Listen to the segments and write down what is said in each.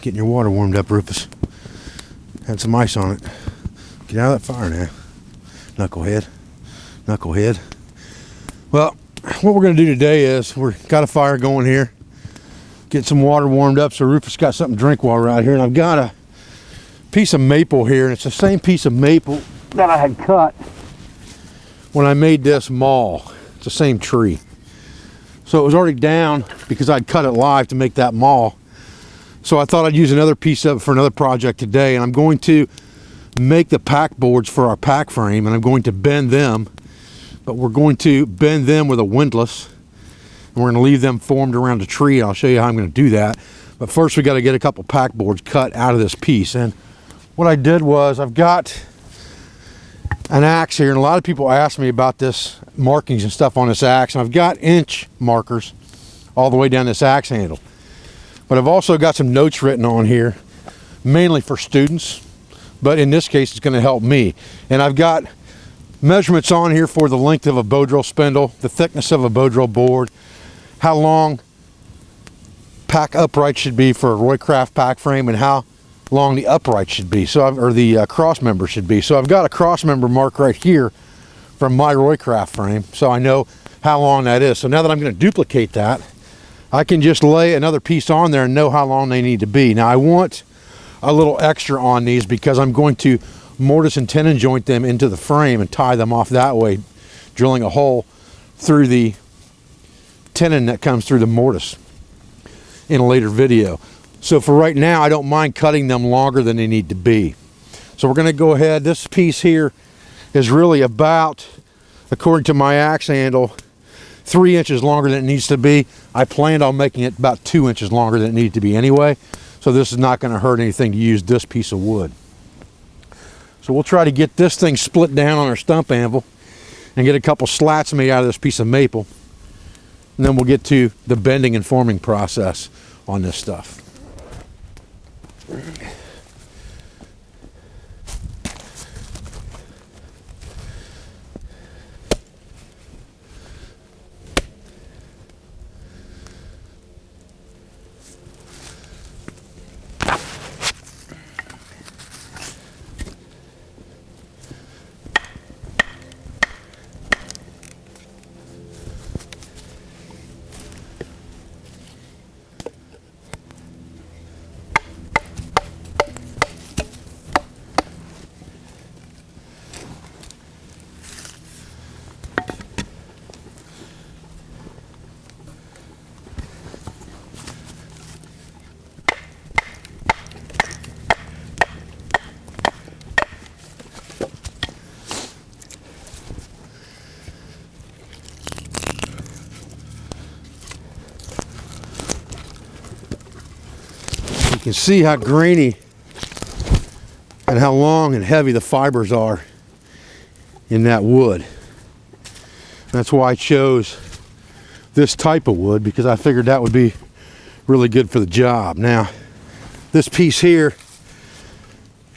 Getting your water warmed up, Rufus. Had some ice on it. Get out of that fire now. Knucklehead. Knucklehead. Well, what we're going to do today is we've got a fire going here. Get some water warmed up so Rufus got something to drink while we're out here. And I've got a piece of maple here, and it's the same piece of maple that I had cut when I made this maul. It's the same tree. So it was already down because I'd cut it live to make that maul. So I thought I'd use another piece of it for another project today, and I'm going to make the pack boards for our pack frame, and I'm going to bend them, but we're going to bend them with a windlass, and we're going to leave them formed around a tree. I'll show you how I'm going to do that. But first we got to get a couple pack boards cut out of this piece. And what I did was I've got an axe here, and a lot of people ask me about this markings and stuff on this axe, and I've got inch markers all the way down this axe handle. But I've also got some notes written on here, mainly for students, but in this case it's going to help me. And I've got measurements on here for the length of a bow drill spindle, the thickness of a bow drill board, how long pack upright should be for a Roycraft pack frame, and how long the upright should be, or the cross member should be. So I've got a cross member mark right here from my Roycraft frame, so I know how long that is. So now that I'm going to duplicate that, I can just lay another piece on there and know how long they need to be. Now I want a little extra on these because I'm going to mortise and tenon joint them into the frame and tie them off that way, drilling a hole through the tenon that comes through the mortise in a later video. So for right now, I don't mind cutting them longer than they need to be. So we're going to go ahead. This piece here is really about, according to my axe handle, 3 inches longer than it needs to be. I planned on making it about 2 inches longer than it needed to be anyway. So this is not going to hurt anything to use this piece of wood. So we'll try to get this thing split down on our stump anvil and get a couple slats made out of this piece of maple. And then we'll get to the bending and forming process on this stuff. You can see how grainy and how long and heavy the fibers are in that wood. That's why I chose this type of wood, because I figured that would be really good for the job. Now, this piece here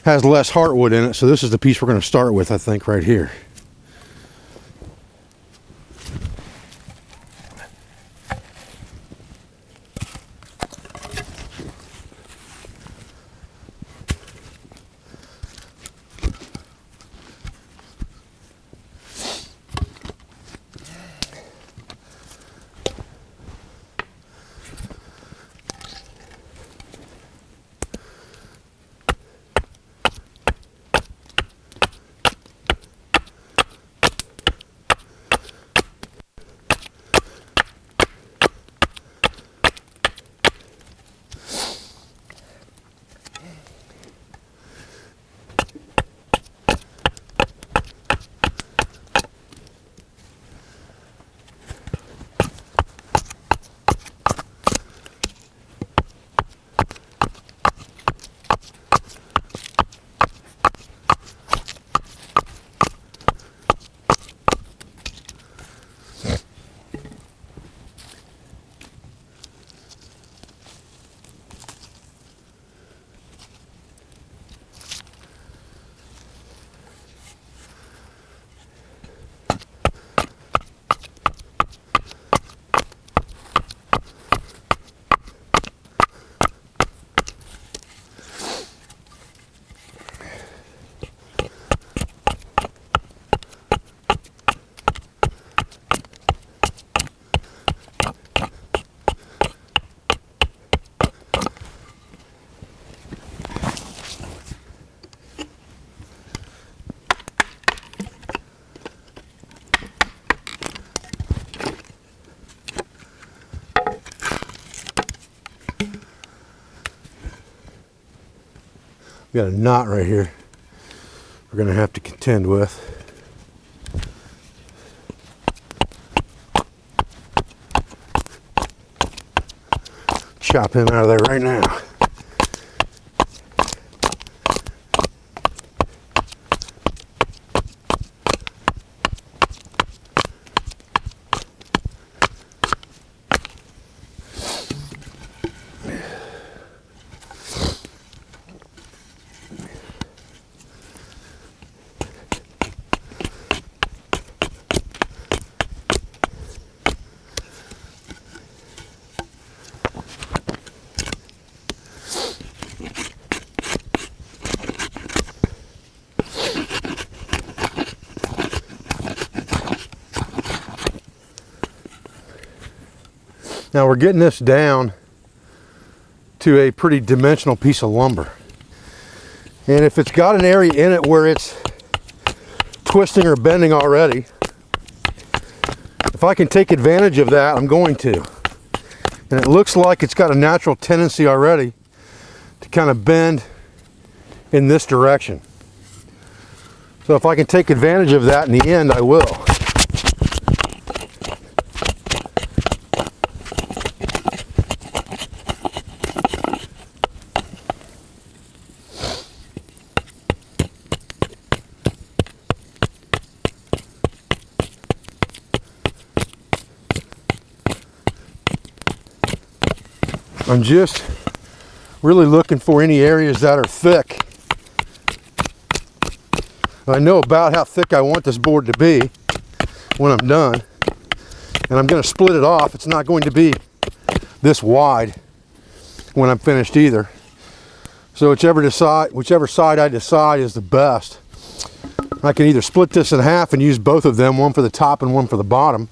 has less heartwood in it, so this is the piece we're going to start with, I think, right here. We got a knot right here we're going to have to contend with. Chop him out of there right now. Now we're getting this down to a pretty dimensional piece of lumber. And if it's got an area in it where it's twisting or bending already, if I can take advantage of that, I'm going to. And it looks like it's got a natural tendency already to kind of bend in this direction. So if I can take advantage of that in the end, I will. I'm just really looking for any areas that are thick. I know about how thick I want this board to be when I'm done, and I'm going to split it off. It's not going to be this wide when I'm finished either. So whichever side I decide is the best, I can either split this in half and use both of them, one for the top and one for the bottom,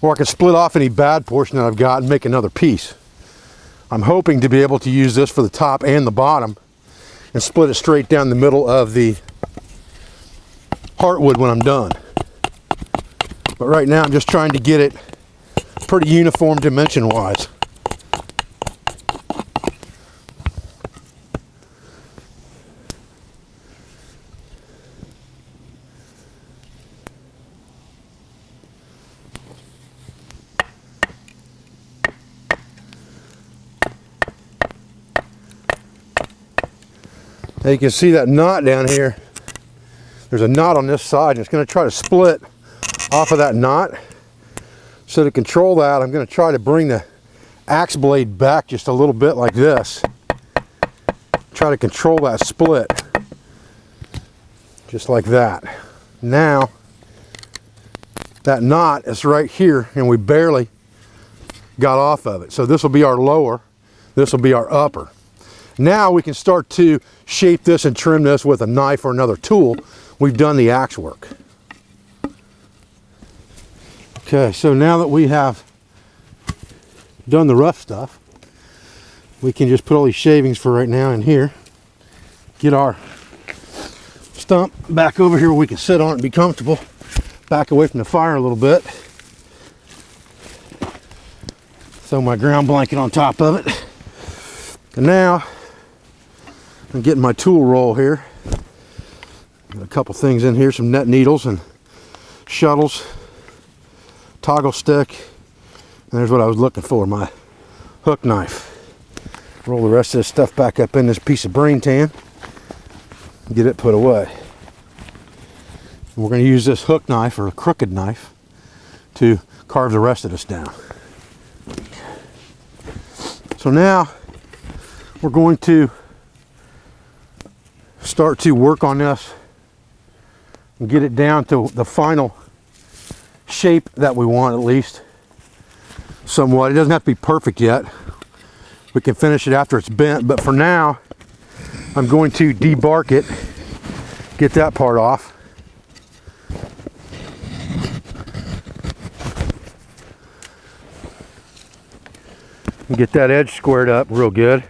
or I can split off any bad portion that I've got and make another piece. I'm hoping to be able to use this for the top and the bottom and split it straight down the middle of the heartwood when I'm done. But right now I'm just trying to get it pretty uniform dimension wise. Now you can see that knot down here. There's a knot on this side, and it's going to try to split off of that knot. So to control that, I'm going to try to bring the axe blade back just a little bit like this. Try to control that split. Just like that. Now, that knot is right here, and we barely got off of it. So this will be our lower, this will be our upper. Now we can start to shape this and trim this with a knife or another tool. We've done the axe work. Okay, so now that we have done the rough stuff, we can just put all these shavings for right now in here. Get our stump back over here where we can sit on it and be comfortable. Back away from the fire a little bit. Throw my ground blanket on top of it. And now I'm getting my tool roll here. Got a couple things in here, some net needles and shuttles, toggle stick, and there's what I was looking for, my hook knife. Roll the rest of this stuff back up in this piece of brain tan and get it put away. And we're going to use this hook knife or a crooked knife to carve the rest of this down. So now we're going to start to work on this and get it down to the final shape that we want, at least somewhat. It doesn't have to be perfect yet. We can finish it after it's bent, but for now I'm going to debark it, get that part off. And get that edge squared up real good.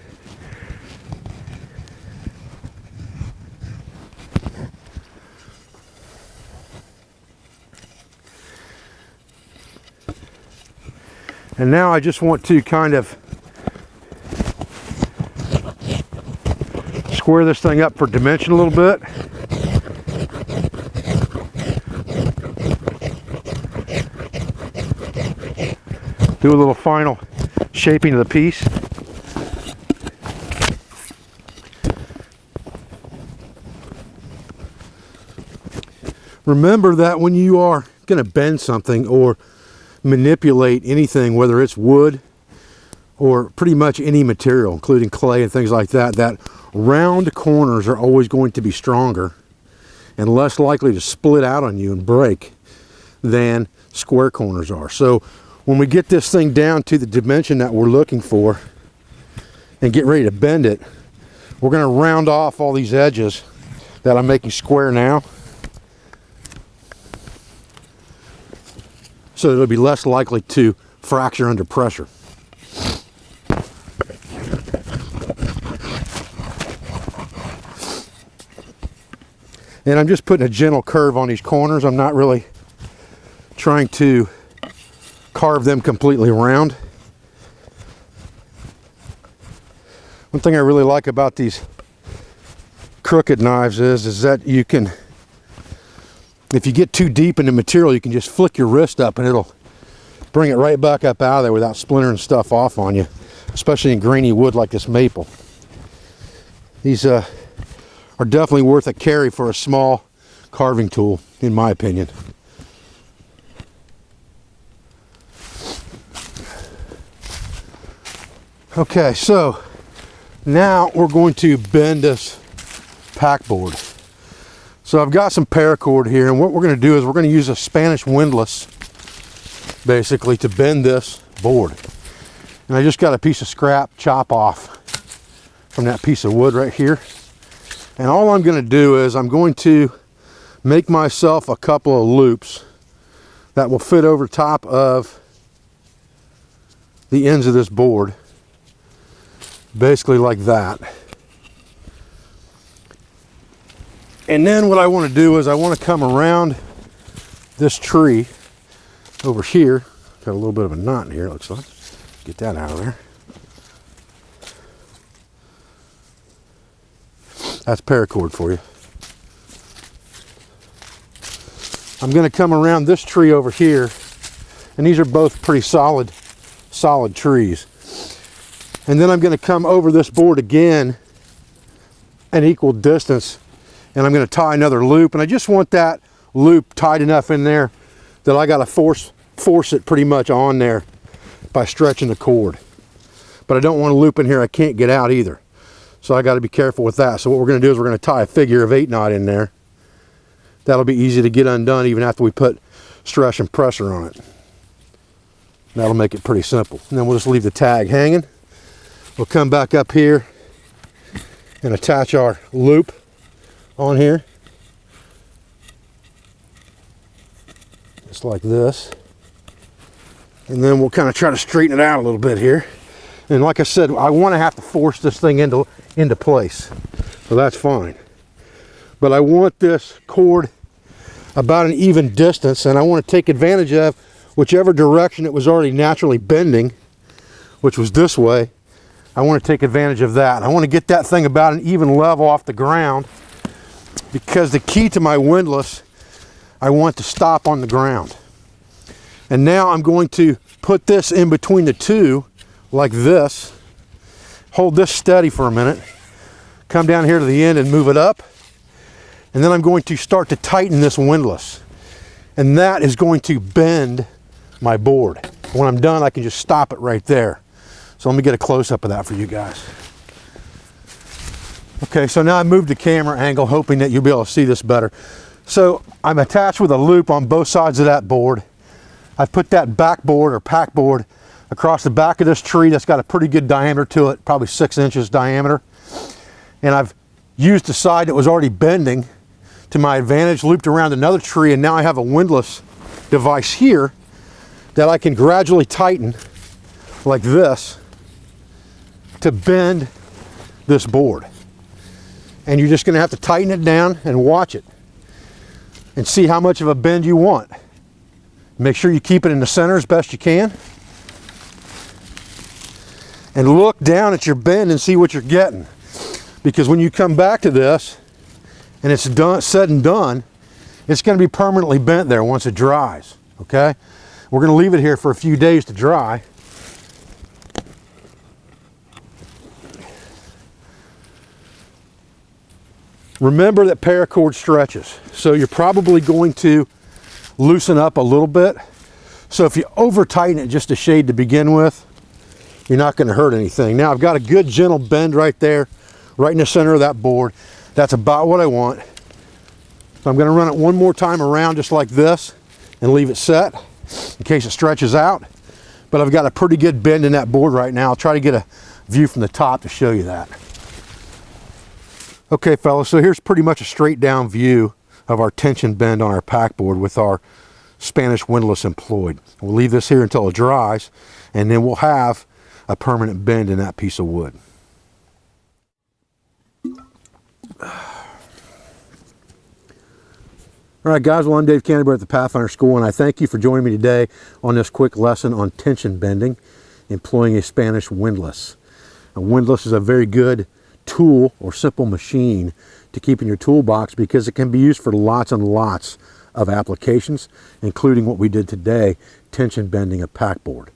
And now I just want to kind of square this thing up for dimension a little bit. Do a little final shaping of the piece. Remember that when you are going to bend something or manipulate anything, whether it's wood or pretty much any material, including clay and things like that, that round corners are always going to be stronger and less likely to split out on you and break than square corners are. So when we get this thing down to the dimension that we're looking for and get ready to bend it, we're going to round off all these edges that I'm making square now, so it'll be less likely to fracture under pressure. And I'm just putting a gentle curve on these corners. I'm not really trying to carve them completely round. One thing I really like about these crooked knives is that you can, if you get too deep in the material, you can just flick your wrist up and it'll bring it right back up out of there without splintering stuff off on you, especially in grainy wood like this maple. These are definitely worth a carry for a small carving tool, in my opinion. Okay, so now we're going to bend this pack board. So I've got some paracord here, and what we're going to do is we're going to use a Spanish windlass basically to bend this board. And I just got a piece of scrap chop off from that piece of wood right here. And all I'm going to do is I'm going to make myself a couple of loops that will fit over top of the ends of this board, basically like that. And then what I want to do is I want to come around this tree over here. Got a little bit of a knot in here, it looks like. Get that out of there. That's paracord for you. I'm going to come around this tree over here, and these are both pretty solid trees. And then I'm going to come over this board again an equal distance, and I'm going to tie another loop. And I just want that loop tight enough in there that I got to force it pretty much on there by stretching the cord. But I don't want to loop in here I can't get out either. So I got to be careful with that. So what we're going to do is we're going to tie a figure of 8 knot in there. That'll be easy to get undone even after we put stress and pressure on it. That'll make it pretty simple. And then we'll just leave the tag hanging. We'll come back up here and attach our loop on here. Just like this. And then we'll kind of try to straighten it out a little bit here. And like I said, I want to have to force this thing into place. So that's fine. But I want this cord about an even distance, and I want to take advantage of whichever direction it was already naturally bending, which was this way. I want to take advantage of that. I want to get that thing about an even level off the ground, because the key to my windlass, I want to stop on the ground. And now I'm going to put this in between the two like this. Hold this steady for a minute. Come down here to the end and move it up. And then I'm going to start to tighten this windlass. And that is going to bend my board. When I'm done, I can just stop it right there. So let me get a close-up of that for you guys. Okay, so now I moved the camera angle, hoping that you'll be able to see this better. So I'm attached with a loop on both sides of that board. I've put that backboard or pack board across the back of this tree that's got a pretty good diameter to it, probably 6 inches diameter. And I've used the side that was already bending to my advantage, looped around another tree, and now I have a windlass device here that I can gradually tighten like this to bend this board. And you're just going to have to tighten it down and watch it and see how much of a bend you want. Make sure you keep it in the center as best you can. And look down at your bend and see what you're getting. because when you come back to this and it's done, said and done, it's going to be permanently bent there once it dries. Okay, we're going to leave it here for a few days to dry. Remember that paracord stretches, so you're probably going to loosen up a little bit. So if you over tighten it just a shade to begin with, you're not going to hurt anything. Now I've got a good gentle bend right there, right in the center of that board. That's about what I want. So I'm going to run it one more time around just like this and leave it set in case it stretches out. But I've got a pretty good bend in that board right now. I'll try to get a view from the top to show you that. Okay fellas, so here's pretty much a straight down view of our tension bend on our pack board with our Spanish windlass employed. We'll leave this here until it dries, and then we'll have a permanent bend in that piece of wood. All right guys, well I'm Dave Canterbury at the Pathfinder School, and I thank you for joining me today on this quick lesson on tension bending, employing a Spanish windlass. A windlass is a very good tool or simple machine to keep in your toolbox because it can be used for lots and lots of applications, including what we did today, tension bending a pack board.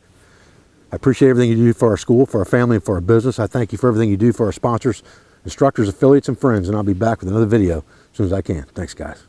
I appreciate everything you do for our school, for our family, and for our business. I thank you for everything you do for our sponsors, instructors, affiliates, and friends, and I'll be back with another video as soon as I can. Thanks guys.